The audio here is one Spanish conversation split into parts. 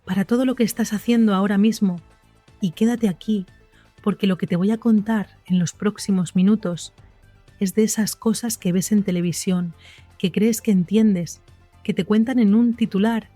para todo lo que estás haciendo ahora mismo y quédate aquí, porque lo que te voy a contar en los próximos minutos es de esas cosas que ves en televisión, que crees que entiendes, que te cuentan en un titular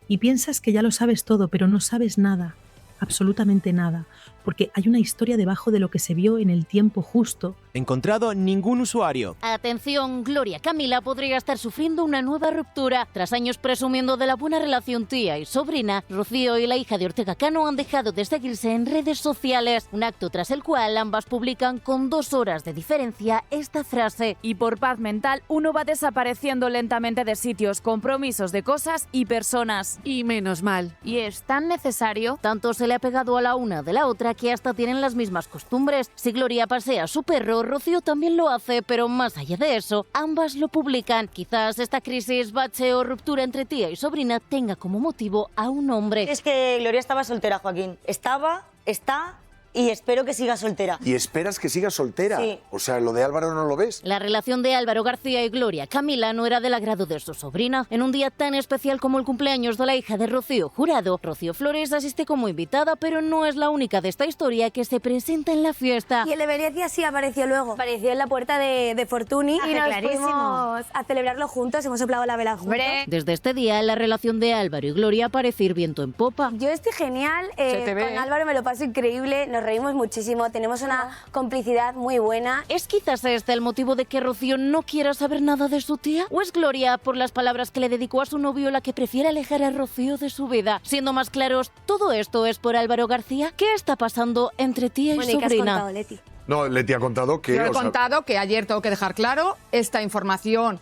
y piensas que ya lo sabes todo, pero no sabes nada, absolutamente nada, porque hay una historia debajo de lo que se vio en el tiempo justo. Encontrado ningún usuario. Atención, Gloria Camila podría estar sufriendo una nueva ruptura. Tras años presumiendo de la buena relación tía y sobrina, Rocío y la hija de Ortega Cano han dejado de seguirse en redes sociales, un acto tras el cual ambas publican con 2 horas de diferencia esta frase. Y por paz mental, uno va desapareciendo lentamente de sitios, compromisos de cosas y personas. Y menos mal. Y es tan necesario. Tanto se le ha pegado a la una de la otra que hasta tienen las mismas costumbres. Si Gloria pasea a su perro, Rocío también lo hace, pero más allá de eso, ambas lo publican. Quizás esta crisis, bache o ruptura entre tía y sobrina tenga como motivo a un hombre. Es que Gloria estaba soltera, Joaquín. Está y espero que siga soltera. ¿Y esperas que siga soltera? Sí. O sea, lo de Álvaro no lo ves. La relación de Álvaro García y Gloria Camila no era del agrado de su sobrina. En un día tan especial como el cumpleaños de la hija de Rocío Jurado, Rocío Flores asiste como invitada, pero no es la única de esta historia que se presenta en la fiesta. Y el de Venecia sí apareció luego. Apareció en la puerta de Fortuny y nos fuimos a celebrarlo juntos, hemos soplado la vela juntos. Desde este día, la relación de Álvaro y Gloria parece ir viento en popa. Yo estoy genial, con Álvaro me lo paso increíble, nos reímos muchísimo, tenemos una complicidad muy buena. ¿Es quizás este el motivo de que Rocío no quiera saber nada de su tía? ¿O es Gloria, por las palabras que le dedicó a su novio, la que prefiere alejar a Rocío de su vida? Siendo más claros, ¿todo esto es por Álvaro García? ¿Qué está pasando entre tía y Bueno, ¿y qué has sobrina? contado, Leti? No, Leti ha contado que... Yo he contado que ayer tengo que dejar claro esta información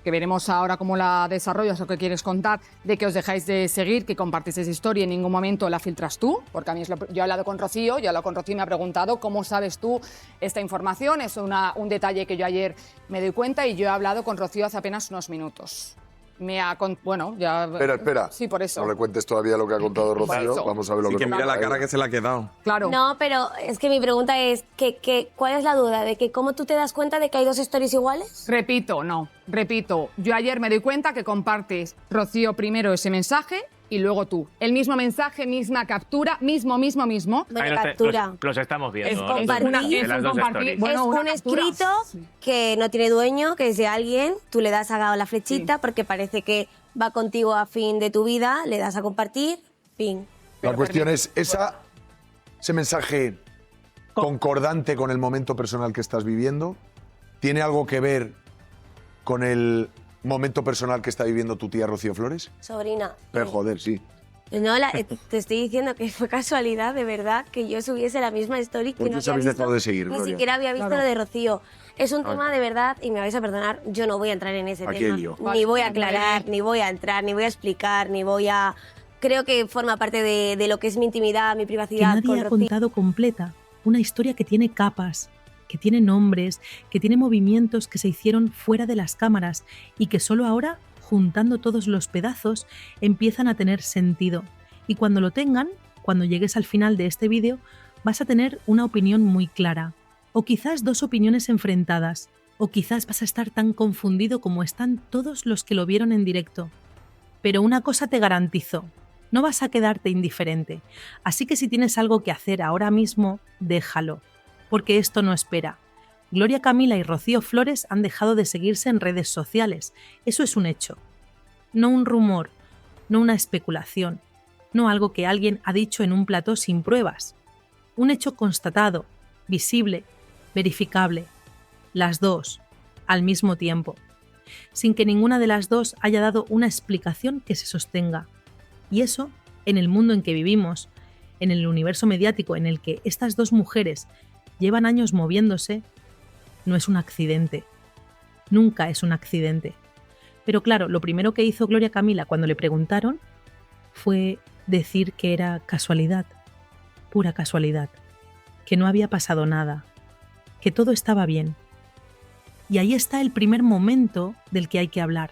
que veremos ahora cómo la desarrollas o qué quieres contar, de que os dejáis de seguir, que compartís esa historia y en ningún momento la filtras tú, porque a mí yo he hablado con Rocío, y me ha preguntado cómo sabes tú esta información, es un detalle que yo ayer me doy cuenta y yo he hablado con Rocío hace apenas unos minutos. Bueno, ya... Espera. Sí, por eso. No le cuentes todavía lo que ha contado Rocío. Vamos a ver lo Sí, que mira la cara que se le ha quedado. Claro. No, pero es que mi pregunta es, ¿cuál es la duda? ¿De que cómo tú te das cuenta de que hay 2 stories iguales? Repito, yo ayer me doy cuenta que compartes, Rocío, primero ese mensaje y luego tú. El mismo mensaje, misma captura, mismo. Bueno, captura. Los estamos viendo. Es ¿no? compartir, De las dos compartir. stories. Bueno, es una un captura. escrito que no tiene dueño, que es de alguien, tú le das a la flechita porque parece que va contigo a fin de tu vida, le das a compartir, fin. La cuestión es, ese mensaje concordante con el momento personal que estás viviendo, ¿tiene algo que ver con el momento personal que está viviendo tu tía Rocío Flores? Sobrina. Pero joder, sí. No, te estoy diciendo que fue casualidad, de verdad, que yo subiese la misma story que ¿Por no qué os había habéis visto, dejado de seguir, ni Gloria? siquiera había visto Claro. lo de Rocío. Es un tema de verdad, y me vais a perdonar, yo no voy a entrar en ese Aquí tema. hay lío. Ni voy a aclarar, ni voy a entrar, ni voy a explicar, ni voy a... Creo que forma parte de lo que es mi intimidad, mi Que privacidad con nadie ha Rocío. contado completa. Una historia que tiene capas, que tiene nombres, que tiene movimientos que se hicieron fuera de las cámaras y que solo ahora, juntando todos los pedazos, empiezan a tener sentido. Y cuando lo tengan, cuando llegues al final de este vídeo, vas a tener una opinión muy clara. O quizás 2 opiniones enfrentadas. O quizás vas a estar tan confundido como están todos los que lo vieron en directo. Pero una cosa te garantizo, no vas a quedarte indiferente. Así que si tienes algo que hacer ahora mismo, déjalo. Porque esto no espera. Gloria Camila y Rocío Flores han dejado de seguirse en redes sociales. Eso es un hecho. No un rumor, no una especulación, no algo que alguien ha dicho en un plató sin pruebas. Un hecho constatado, visible, verificable. Las 2, al mismo tiempo. Sin que ninguna de las 2 haya dado una explicación que se sostenga. Y eso, en el mundo en que vivimos, en el universo mediático en el que estas 2 mujeres llevan años moviéndose, no es un accidente. Nunca es un accidente. Pero claro, lo primero que hizo Gloria Camila cuando le preguntaron fue decir que era casualidad, pura casualidad, que no había pasado nada, que todo estaba bien. Y ahí está el primer momento del que hay que hablar,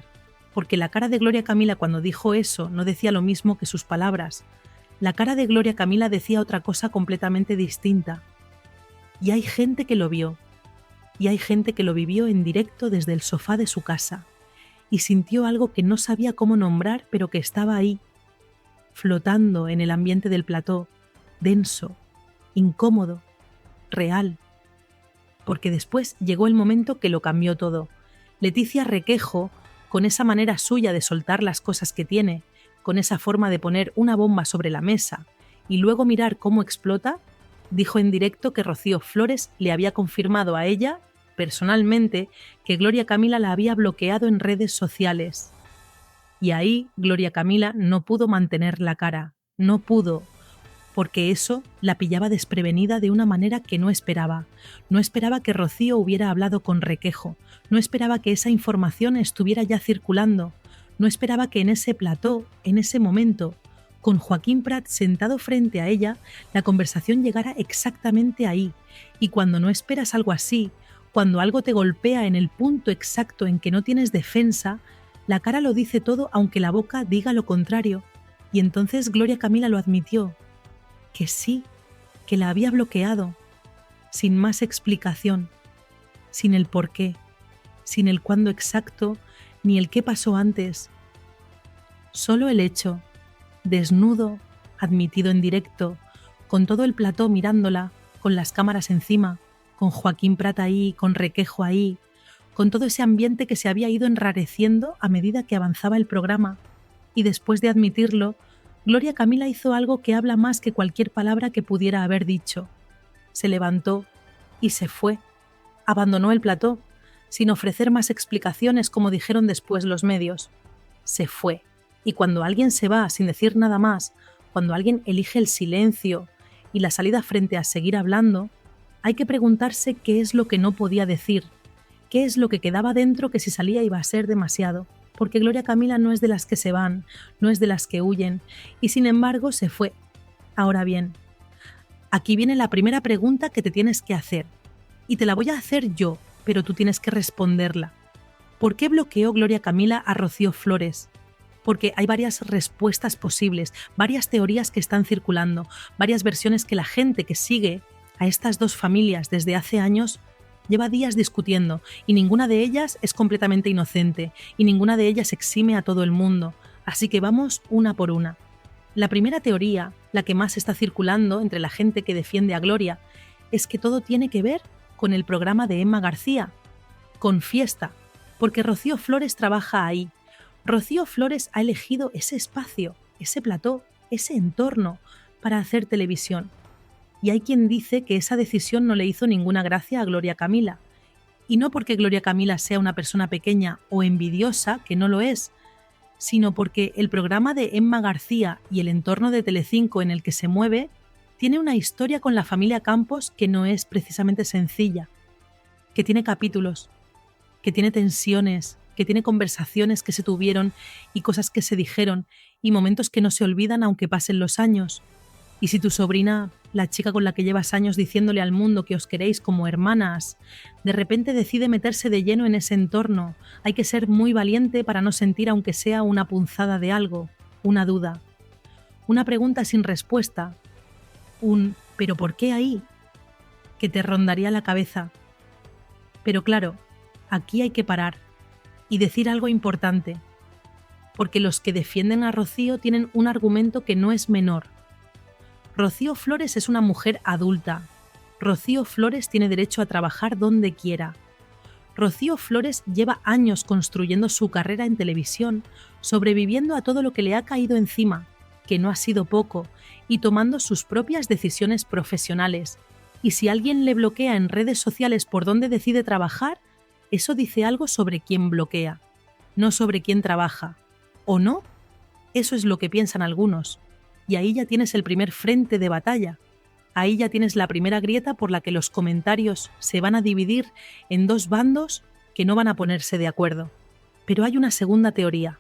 porque la cara de Gloria Camila cuando dijo eso no decía lo mismo que sus palabras. La cara de Gloria Camila decía otra cosa completamente distinta. Y hay gente que lo vio, y hay gente que lo vivió en directo desde el sofá de su casa, y sintió algo que no sabía cómo nombrar, pero que estaba ahí. flotando en el ambiente del plató, denso, incómodo, real. Porque después llegó el momento que lo cambió todo. Leticia Requejo, con esa manera suya de soltar las cosas que tiene, con esa forma de poner una bomba sobre la mesa y luego mirar cómo explota, dijo en directo que Rocío Flores le había confirmado a ella, personalmente, que Gloria Camila la había bloqueado en redes sociales. Y ahí Gloria Camila no pudo mantener la cara, no pudo, porque eso la pillaba desprevenida de una manera que no esperaba. No esperaba que Rocío hubiera hablado con Requejo, no esperaba que esa información estuviera ya circulando, no esperaba que en ese plató, en ese momento, con Joaquín Prat sentado frente a ella, la conversación llegara exactamente ahí. Y cuando no esperas algo así, cuando algo te golpea en el punto exacto en que no tienes defensa, la cara lo dice todo aunque la boca diga lo contrario. Y entonces Gloria Camila lo admitió, que sí, que la había bloqueado, sin más explicación, sin el por qué, sin el cuándo exacto, ni el qué pasó antes. Solo el hecho, desnudo, admitido en directo, con todo el plató mirándola, con las cámaras encima, con Joaquín Prat ahí, con Requejo ahí, con todo ese ambiente que se había ido enrareciendo a medida que avanzaba el programa. Y después de admitirlo, Gloria Camila hizo algo que habla más que cualquier palabra que pudiera haber dicho. Se levantó y se fue. Abandonó el plató, sin ofrecer más explicaciones como dijeron después los medios. Se fue. Y cuando alguien se va sin decir nada más, cuando alguien elige el silencio y la salida frente a seguir hablando, hay que preguntarse qué es lo que no podía decir, qué es lo que quedaba dentro que si salía iba a ser demasiado, porque Gloria Camila no es de las que se van, no es de las que huyen, y sin embargo se fue. Ahora bien, aquí viene la primera pregunta que te tienes que hacer, y te la voy a hacer yo, pero tú tienes que responderla. ¿Por qué bloqueó Gloria Camila a Rocío Flores? Porque hay varias respuestas posibles, varias teorías que están circulando, varias versiones que la gente que sigue a estas dos familias desde hace años lleva días discutiendo, y ninguna de ellas es completamente inocente, y ninguna de ellas exime a todo el mundo. Así que vamos una por una. La primera teoría, la que más está circulando entre la gente que defiende a Gloria, es que todo tiene que ver con el programa de Emma García, con Fiesta, porque Rocío Flores trabaja ahí. Rocío Flores ha elegido ese espacio, ese plató, ese entorno para hacer televisión. Y hay quien dice que esa decisión no le hizo ninguna gracia a Gloria Camila. Y no porque Gloria Camila sea una persona pequeña o envidiosa, que no lo es, sino porque el programa de Emma García y el entorno de Telecinco en el que se mueve tiene una historia con la familia Campos que no es precisamente sencilla, que tiene capítulos, que tiene tensiones, que tiene conversaciones que se tuvieron y cosas que se dijeron y momentos que no se olvidan aunque pasen los años. Y si tu sobrina, la chica con la que llevas años diciéndole al mundo que os queréis como hermanas, de repente decide meterse de lleno en ese entorno, hay que ser muy valiente para no sentir aunque sea una punzada de algo, una duda, una pregunta sin respuesta, un ¿pero por qué ahí?, que te rondaría la cabeza. Pero claro, aquí hay que parar y decir algo importante, porque los que defienden a Rocío tienen un argumento que no es menor. Rocío Flores es una mujer adulta. Rocío Flores tiene derecho a trabajar donde quiera. Rocío Flores lleva años construyendo su carrera en televisión, sobreviviendo a todo lo que le ha caído encima, que no ha sido poco, y tomando sus propias decisiones profesionales. Y si alguien le bloquea en redes sociales por dónde decide trabajar, eso dice algo sobre quién bloquea, no sobre quién trabaja. ¿O no? Eso es lo que piensan algunos. Y ahí ya tienes el primer frente de batalla. Ahí ya tienes la primera grieta por la que los comentarios se van a dividir en dos bandos que no van a ponerse de acuerdo. Pero hay una segunda teoría,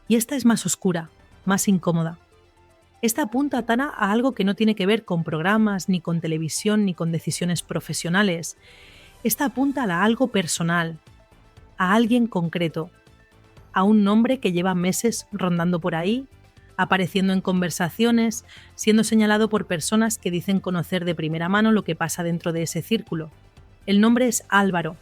y esta es más oscura, más incómoda. Esta apunta, Tana, a algo que no tiene que ver con programas, ni con televisión, ni con decisiones profesionales. Esta apunta a algo personal, a alguien concreto, a un nombre que lleva meses rondando por ahí, apareciendo en conversaciones, siendo señalado por personas que dicen conocer de primera mano lo que pasa dentro de ese círculo. El nombre es Álvaro,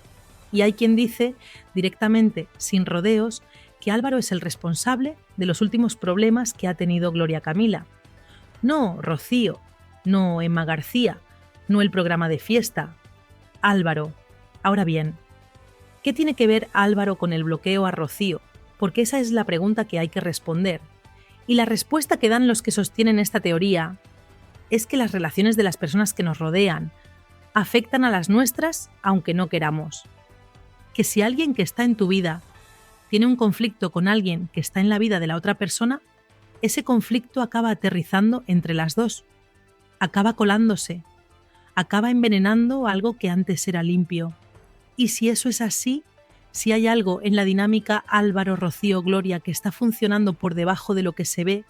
y hay quien dice, directamente, sin rodeos, que Álvaro es el responsable de los últimos problemas que ha tenido Gloria Camila. No Rocío, no Emma García, no el programa de fiesta. Álvaro. Ahora bien, ¿qué tiene que ver Álvaro con el bloqueo a Rocío? Porque esa es la pregunta que hay que responder. Y la respuesta que dan los que sostienen esta teoría es que las relaciones de las personas que nos rodean afectan a las nuestras aunque no queramos. Que si alguien que está en tu vida tiene un conflicto con alguien que está en la vida de la otra persona, ese conflicto acaba aterrizando entre las dos, acaba colándose, acaba envenenando algo que antes era limpio. Y si eso es así, si hay algo en la dinámica Álvaro, Rocío, Gloria que está funcionando por debajo de lo que se ve,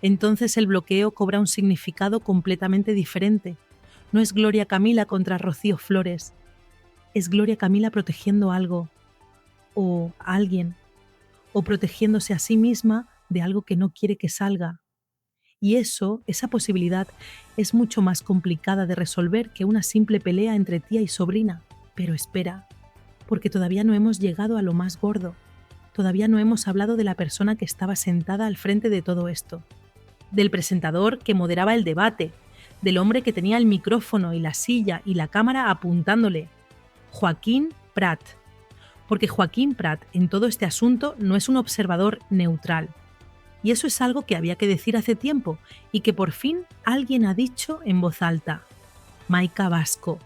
entonces el bloqueo cobra un significado completamente diferente. No es Gloria Camila contra Rocío Flores, es Gloria Camila protegiendo algo, o a alguien, o protegiéndose a sí misma de algo que no quiere que salga. Y esa posibilidad, es mucho más complicada de resolver que una simple pelea entre tía y sobrina. Pero espera, porque todavía no hemos llegado a lo más gordo. Todavía no hemos hablado de la persona que estaba sentada al frente de todo esto. Del presentador que moderaba el debate, del hombre que tenía el micrófono y la silla y la cámara apuntándole. Joaquín Prat. Porque Joaquín Prat en todo este asunto no es un observador neutral. Y eso es algo que había que decir hace tiempo y que por fin alguien ha dicho en voz alta. Maika Vasco.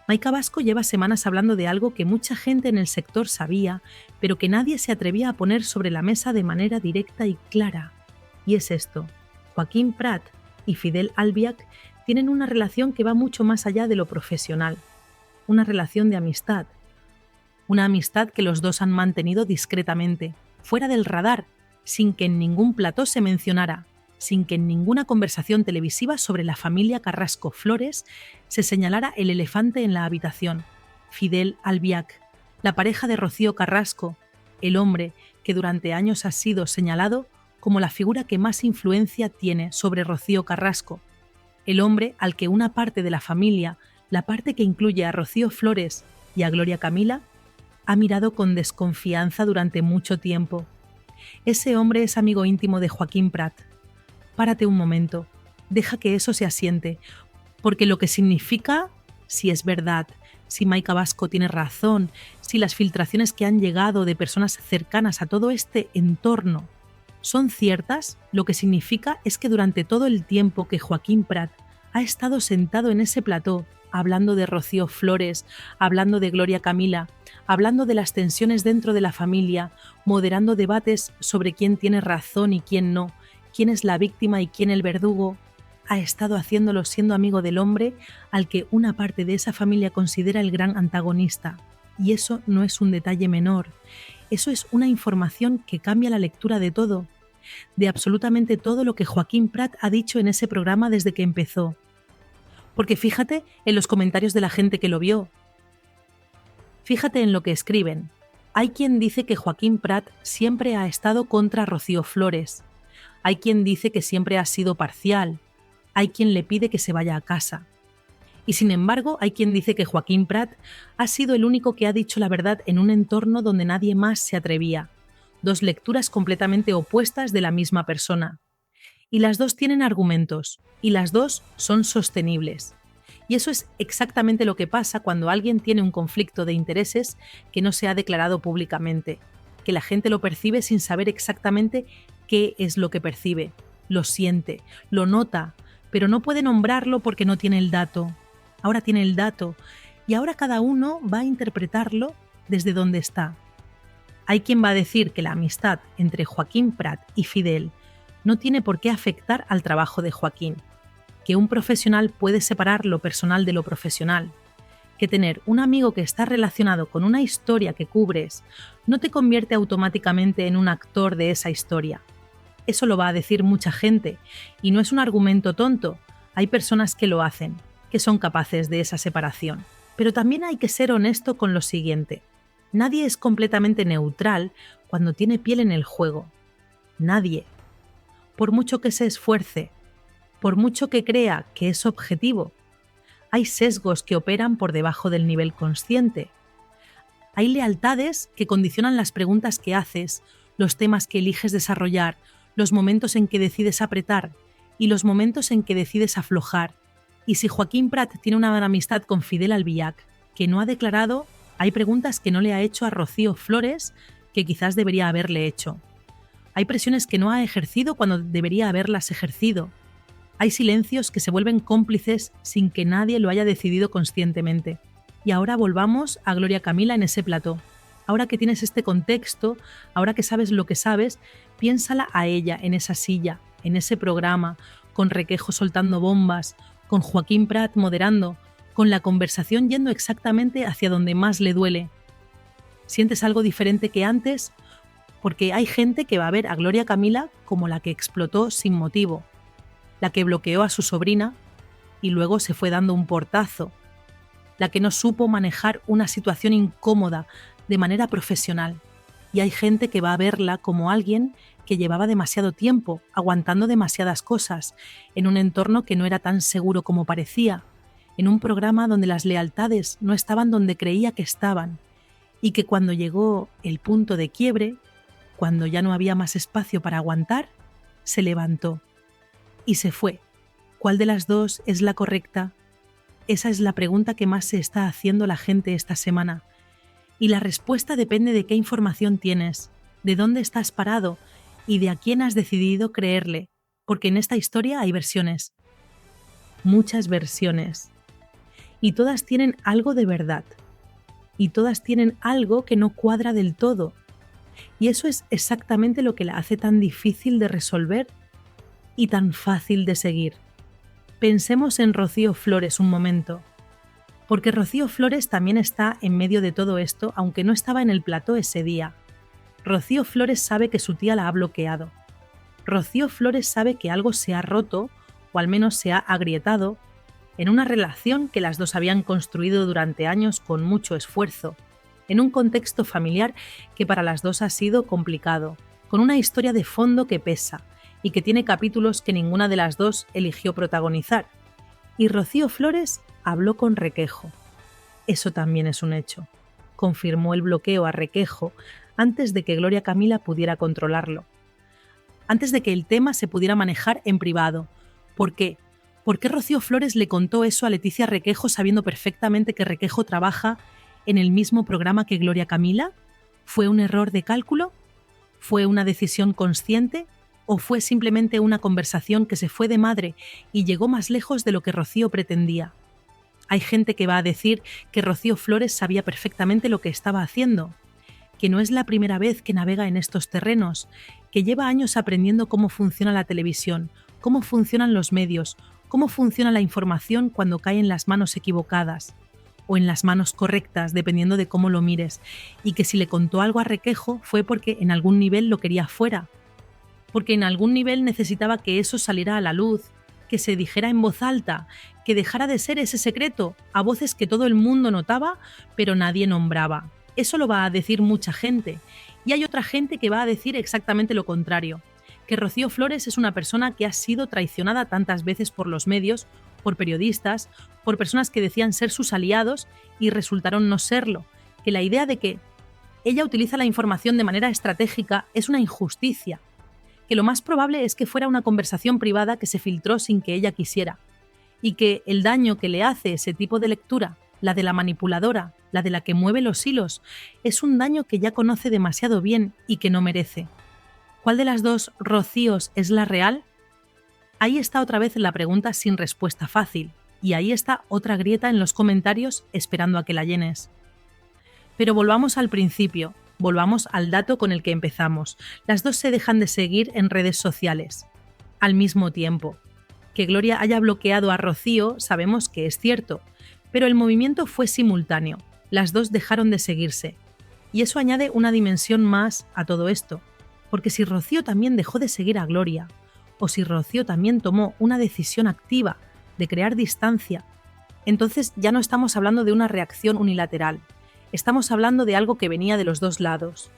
Maika Vasco lleva semanas hablando de algo que mucha gente en el sector sabía, pero que nadie se atrevía a poner sobre la mesa de manera directa y clara. Y es esto. Joaquín Prat y Fidel Albiac tienen una relación que va mucho más allá de lo profesional. Una relación de amistad. Una amistad que los dos han mantenido discretamente, fuera del radar, sin que en ningún plató se mencionara, sin que en ninguna conversación televisiva sobre la familia Carrasco Flores se señalara el elefante en la habitación. Fidel Albiac, la pareja de Rocío Carrasco, el hombre que durante años ha sido señalado como la figura que más influencia tiene sobre Rocío Carrasco, el hombre al que una parte de la familia, la parte que incluye a Rocío Flores y a Gloria Camila, ha mirado con desconfianza durante mucho tiempo. Ese hombre es amigo íntimo de Joaquín Prat. Párate un momento, deja que eso se asiente, porque lo que significa, si es verdad, si Maika Vasco tiene razón, si las filtraciones que han llegado de personas cercanas a todo este entorno son ciertas, lo que significa es que durante todo el tiempo que Joaquín Prat ha estado sentado en ese plató, hablando de Rocío Flores, hablando de Gloria Camila, hablando de las tensiones dentro de la familia, moderando debates sobre quién tiene razón y quién no, quién es la víctima y quién el verdugo, ha estado haciéndolo siendo amigo del hombre al que una parte de esa familia considera el gran antagonista. Y eso no es un detalle menor, eso es una información que cambia la lectura de todo, de absolutamente todo lo que Joaquín Prat ha dicho en ese programa desde que empezó. Porque fíjate en los comentarios de la gente que lo vio. Fíjate en lo que escriben. Hay quien dice que Joaquín Prat siempre ha estado contra Rocío Flores. Hay quien dice que siempre ha sido parcial. Hay quien le pide que se vaya a casa. Y sin embargo, hay quien dice que Joaquín Prat ha sido el único que ha dicho la verdad en un entorno donde nadie más se atrevía. Dos lecturas completamente opuestas de la misma persona. Y las dos tienen argumentos, y las dos son sostenibles. Y eso es exactamente lo que pasa cuando alguien tiene un conflicto de intereses que no se ha declarado públicamente, que la gente lo percibe sin saber exactamente qué es lo que percibe, lo siente, lo nota, pero no puede nombrarlo porque no tiene el dato. Ahora tiene el dato, y ahora cada uno va a interpretarlo desde donde está. Hay quien va a decir que la amistad entre Joaquín Prat y Fidel no tiene por qué afectar al trabajo de Joaquín, que un profesional puede separar lo personal de lo profesional, que tener un amigo que está relacionado con una historia que cubres no te convierte automáticamente en un actor de esa historia. Eso lo va a decir mucha gente, y no es un argumento tonto, hay personas que lo hacen, que son capaces de esa separación. Pero también hay que ser honesto con lo siguiente. Nadie es completamente neutral cuando tiene piel en el juego. Nadie. Por mucho que se esfuerce, por mucho que crea que es objetivo, hay sesgos que operan por debajo del nivel consciente. Hay lealtades que condicionan las preguntas que haces, los temas que eliges desarrollar, los momentos en que decides apretar y los momentos en que decides aflojar. Y si Joaquín Prat tiene una gran amistad con Fidel Albiach, que no ha declarado, hay preguntas que no le ha hecho a Rocío Flores que quizás debería haberle hecho. Hay presiones que no ha ejercido cuando debería haberlas ejercido. Hay silencios que se vuelven cómplices sin que nadie lo haya decidido conscientemente. Y ahora volvamos a Gloria Camila en ese plató. Ahora que tienes este contexto, ahora que sabes lo que sabes, piénsala a ella en esa silla, en ese programa, con Requejo soltando bombas, con Joaquín Prat moderando, con la conversación yendo exactamente hacia donde más le duele. ¿Sientes algo diferente que antes? Porque hay gente que va a ver a Gloria Camila como la que explotó sin motivo, la que bloqueó a su sobrina y luego se fue dando un portazo, la que no supo manejar una situación incómoda de manera profesional. Y hay gente que va a verla como alguien que llevaba demasiado tiempo aguantando demasiadas cosas en un entorno que no era tan seguro como parecía, en un programa donde las lealtades no estaban donde creía que estaban, y que cuando llegó el punto de quiebre, cuando ya no había más espacio para aguantar, se levantó y se fue. ¿Cuál de las dos es la correcta? Esa es la pregunta que más se está haciendo la gente esta semana. Y la respuesta depende de qué información tienes, de dónde estás parado y de a quién has decidido creerle, porque en esta historia hay versiones. Muchas versiones. Y todas tienen algo de verdad. Y todas tienen algo que no cuadra del todo. Y eso es exactamente lo que la hace tan difícil de resolver y tan fácil de seguir. Pensemos en Rocío Flores un momento. Porque Rocío Flores también está en medio de todo esto, aunque no estaba en el plató ese día. Rocío Flores sabe que su tía la ha bloqueado. Rocío Flores sabe que algo se ha roto, o al menos se ha agrietado, en una relación que las dos habían construido durante años con mucho esfuerzo, en un contexto familiar que para las dos ha sido complicado, con una historia de fondo que pesa y que tiene capítulos que ninguna de las dos eligió protagonizar. Y Rocío Flores habló con Requejo. Eso también es un hecho. Confirmó el bloqueo a Requejo antes de que Gloria Camila pudiera controlarlo. Antes de que el tema se pudiera manejar en privado. ¿Por qué? ¿Por qué Rocío Flores le contó eso a Leticia Requejo sabiendo perfectamente que Requejo trabaja en el mismo programa que Gloria Camila? ¿Fue un error de cálculo? ¿Fue una decisión consciente? ¿O fue simplemente una conversación que se fue de madre y llegó más lejos de lo que Rocío pretendía? Hay gente que va a decir que Rocío Flores sabía perfectamente lo que estaba haciendo, que no es la primera vez que navega en estos terrenos, que lleva años aprendiendo cómo funciona la televisión, cómo funcionan los medios, cómo funciona la información cuando cae en las manos equivocadas o en las manos correctas, dependiendo de cómo lo mires, y que si le contó algo a Requejo fue porque en algún nivel lo quería fuera, porque en algún nivel necesitaba que eso saliera a la luz, que se dijera en voz alta, que dejara de ser ese secreto a voces que todo el mundo notaba, pero nadie nombraba. Eso lo va a decir mucha gente, y hay otra gente que va a decir exactamente lo contrario, que Rocío Flores es una persona que ha sido traicionada tantas veces por los medios, por periodistas, por personas que decían ser sus aliados y resultaron no serlo, que la idea de que ella utiliza la información de manera estratégica es una injusticia, que lo más probable es que fuera una conversación privada que se filtró sin que ella quisiera, y que el daño que le hace ese tipo de lectura, la de la manipuladora, la de la que mueve los hilos, es un daño que ya conoce demasiado bien y que no merece. ¿Cuál de las dos Rocíos es la real? Ahí está otra vez la pregunta sin respuesta fácil, y ahí está otra grieta en los comentarios esperando a que la llenes. Pero volvamos al principio. Volvamos al dato con el que empezamos. Las dos se dejan de seguir en redes sociales. Al mismo tiempo. Que Gloria haya bloqueado a Rocío sabemos que es cierto, pero el movimiento fue simultáneo. Las dos dejaron de seguirse. Y eso añade una dimensión más a todo esto. Porque si Rocío también dejó de seguir a Gloria, o si Rocío también tomó una decisión activa de crear distancia, entonces ya no estamos hablando de una reacción unilateral. Estamos hablando de algo que venía de los dos lados,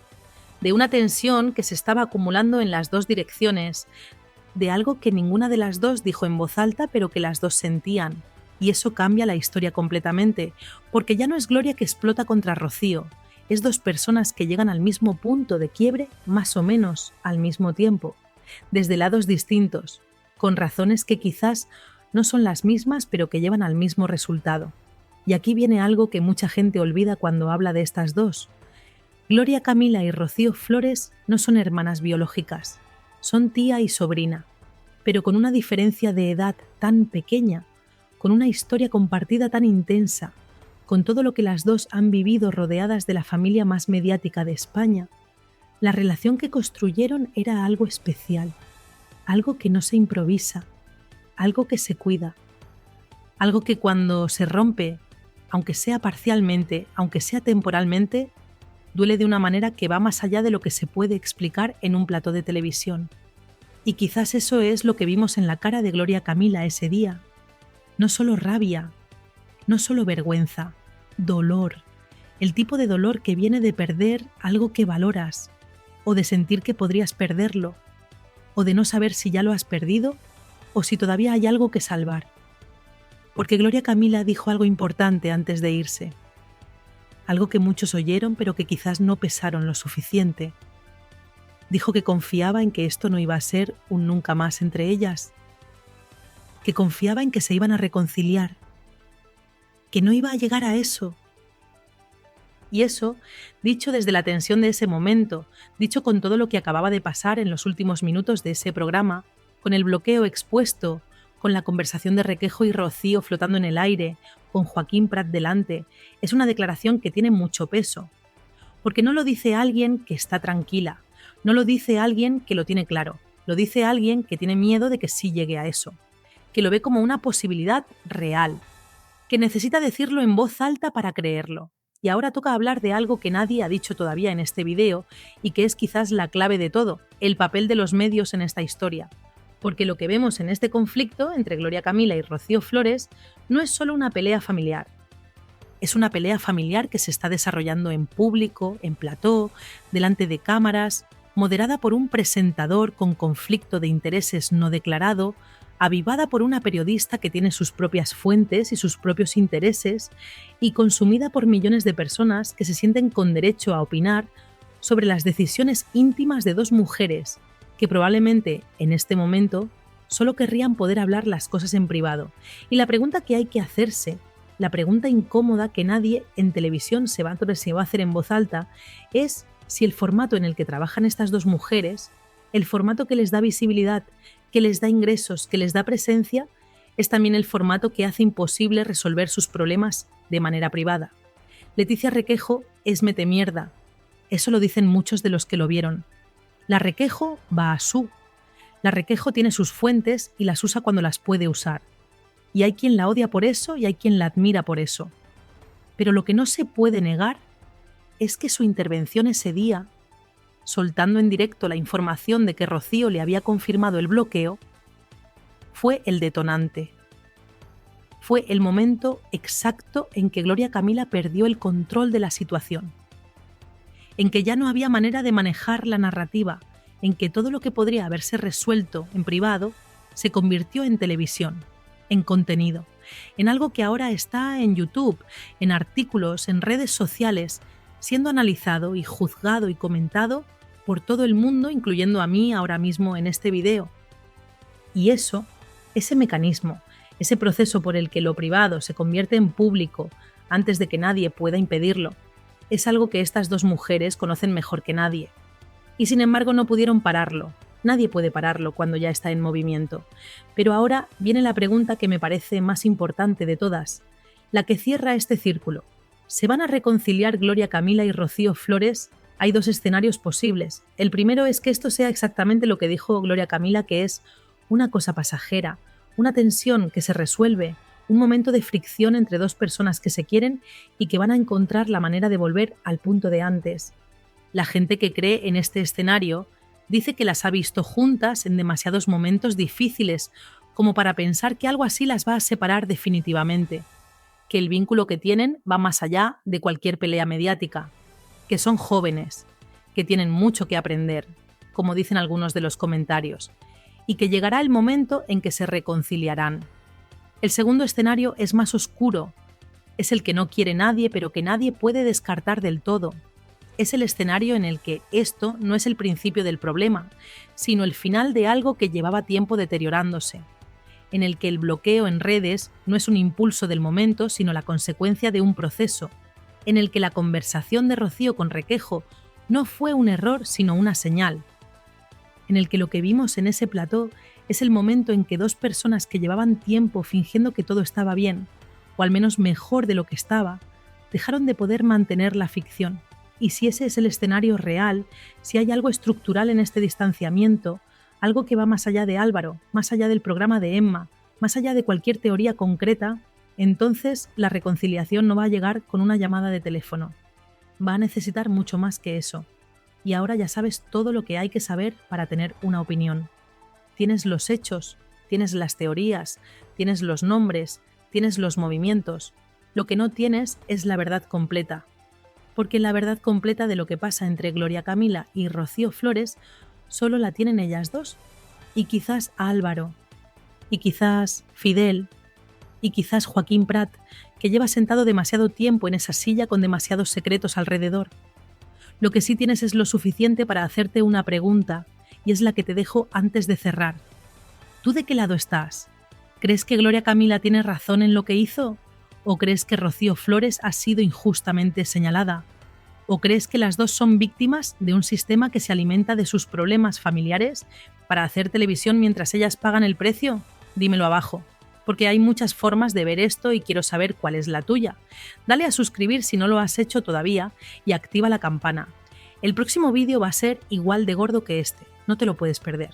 de una tensión que se estaba acumulando en las dos direcciones, de algo que ninguna de las dos dijo en voz alta pero que las dos sentían. Y eso cambia la historia completamente, porque ya no es Gloria que explota contra Rocío, es dos personas que llegan al mismo punto de quiebre más o menos al mismo tiempo, desde lados distintos, con razones que quizás no son las mismas pero que llevan al mismo resultado. Y aquí viene algo que mucha gente olvida cuando habla de estas dos. Gloria Camila y Rocío Flores no son hermanas biológicas, son tía y sobrina, pero con una diferencia de edad tan pequeña, con una historia compartida tan intensa, con todo lo que las dos han vivido rodeadas de la familia más mediática de España, la relación que construyeron era algo especial, algo que no se improvisa, algo que se cuida, algo que cuando se rompe, aunque sea parcialmente, aunque sea temporalmente, duele de una manera que va más allá de lo que se puede explicar en un plató de televisión. Y quizás eso es lo que vimos en la cara de Gloria Camila ese día. No solo rabia, no solo vergüenza, dolor. El tipo de dolor que viene de perder algo que valoras, o de sentir que podrías perderlo, o de no saber si ya lo has perdido o si todavía hay algo que salvar. Porque Gloria Camila dijo algo importante antes de irse. Algo que muchos oyeron pero que quizás no pesaron lo suficiente. Dijo que confiaba en que esto no iba a ser un nunca más entre ellas, que confiaba en que se iban a reconciliar, que no iba a llegar a eso. Y eso, dicho desde la tensión de ese momento, dicho con todo lo que acababa de pasar en los últimos minutos de ese programa, con el bloqueo expuesto, con la conversación de Requejo y Rocío flotando en el aire, con Joaquín Prat delante, es una declaración que tiene mucho peso. Porque no lo dice alguien que está tranquila, no lo dice alguien que lo tiene claro, lo dice alguien que tiene miedo de que sí llegue a eso, que lo ve como una posibilidad real, que necesita decirlo en voz alta para creerlo. Y ahora toca hablar de algo que nadie ha dicho todavía en este video y que es quizás la clave de todo, el papel de los medios en esta historia. Porque lo que vemos en este conflicto entre Gloria Camila y Rocío Flores no es solo una pelea familiar. Es una pelea familiar que se está desarrollando en público, en plató, delante de cámaras, moderada por un presentador con conflicto de intereses no declarado, avivada por una periodista que tiene sus propias fuentes y sus propios intereses y consumida por millones de personas que se sienten con derecho a opinar sobre las decisiones íntimas de dos mujeres que probablemente en este momento solo querrían poder hablar las cosas en privado. Y la pregunta que hay que hacerse, la pregunta incómoda que nadie en televisión se va a hacer en voz alta, es si el formato en el que trabajan estas dos mujeres, el formato que les da visibilidad, que les da ingresos, que les da presencia, es también el formato que hace imposible resolver sus problemas de manera privada. Leticia Requejo es metemierda. Eso lo dicen muchos de los que lo vieron. La Requejo va a su. La Requejo tiene sus fuentes y las usa cuando las puede usar. Y hay quien la odia por eso y hay quien la admira por eso. Pero lo que no se puede negar es que su intervención ese día, soltando en directo la información de que Rocío le había confirmado el bloqueo, fue el detonante. Fue el momento exacto en que Gloria Camila perdió el control de la situación, en que ya no había manera de manejar la narrativa, en que todo lo que podría haberse resuelto en privado se convirtió en televisión, en contenido, en algo que ahora está en YouTube, en artículos, en redes sociales, siendo analizado y juzgado y comentado por todo el mundo, incluyendo a mí ahora mismo en este video. Y eso, ese mecanismo, ese proceso por el que lo privado se convierte en público antes de que nadie pueda impedirlo, es algo que estas dos mujeres conocen mejor que nadie. Y sin embargo no pudieron pararlo. Nadie puede pararlo cuando ya está en movimiento. Pero ahora viene la pregunta que me parece más importante de todas, la que cierra este círculo. ¿Se van a reconciliar Gloria Camila y Rocío Flores? Hay dos escenarios posibles. El primero es que esto sea exactamente lo que dijo Gloria Camila, que es una cosa pasajera, una tensión que se resuelve, un momento de fricción entre dos personas que se quieren y que van a encontrar la manera de volver al punto de antes. La gente que cree en este escenario dice que las ha visto juntas en demasiados momentos difíciles como para pensar que algo así las va a separar definitivamente, que el vínculo que tienen va más allá de cualquier pelea mediática, que son jóvenes, que tienen mucho que aprender, como dicen algunos de los comentarios, y que llegará el momento en que se reconciliarán. El segundo escenario es más oscuro, es el que no quiere nadie, pero que nadie puede descartar del todo. es el escenario en el que esto no es el principio del problema, sino el final de algo que llevaba tiempo deteriorándose, en el que el bloqueo en redes no es un impulso del momento, sino la consecuencia de un proceso, en el que la conversación de Rocío con Requejo no fue un error, sino una señal, en el que lo que vimos en ese plató es el momento en que dos personas que llevaban tiempo fingiendo que todo estaba bien, o al menos mejor de lo que estaba, dejaron de poder mantener la ficción. Y si ese es el escenario real, si hay algo estructural en este distanciamiento, algo que va más allá de Álvaro, más allá del programa de Emma, más allá de cualquier teoría concreta, entonces la reconciliación no va a llegar con una llamada de teléfono. Va a necesitar mucho más que eso. Y ahora ya sabes todo lo que hay que saber para tener una opinión. Tienes los hechos, tienes las teorías, tienes los nombres, tienes los movimientos. Lo que no tienes es la verdad completa. Porque la verdad completa de lo que pasa entre Gloria Camila y Rocío Flores solo la tienen ellas dos. Y quizás Álvaro, y quizás Fidel, y quizás Joaquín Prat, que lleva sentado demasiado tiempo en esa silla con demasiados secretos alrededor. Lo que sí tienes es lo suficiente para hacerte una pregunta, y es la que te dejo antes de cerrar. ¿Tú de qué lado estás? ¿Crees que Gloria Camila tiene razón en lo que hizo? ¿O crees que Rocío Flores ha sido injustamente señalada? ¿O crees que las dos son víctimas de un sistema que se alimenta de sus problemas familiares para hacer televisión mientras ellas pagan el precio? Dímelo abajo, porque hay muchas formas de ver esto y quiero saber cuál es la tuya. Dale a suscribir si no lo has hecho todavía y activa la campana. El próximo vídeo va a ser igual de gordo que este, no te lo puedes perder.